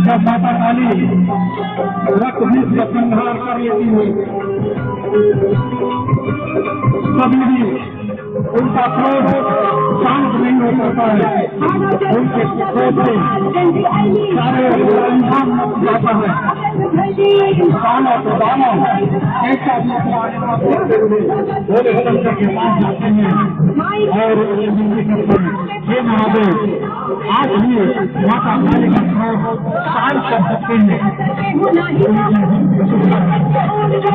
जब माता काली रक्त बीज का संहार कर लेती है कभी भी उनका क्रोध शांत नहीं हो सकता है। उनके क्रोध से सारे अंजाम जाता है। दाना तो दाना ऐसा बोले शंकर के पास जाते हैं और विनती करते हैं, हे महादेव आज भी माता काली का क्रोध शांत कर सकते हैं।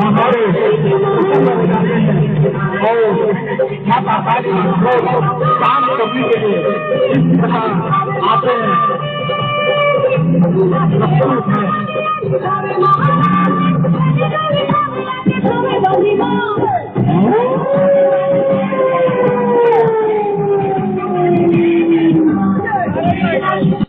हमारे और माता काली का क्रोध शांत करने के लिए इस प्रकार आते हैं।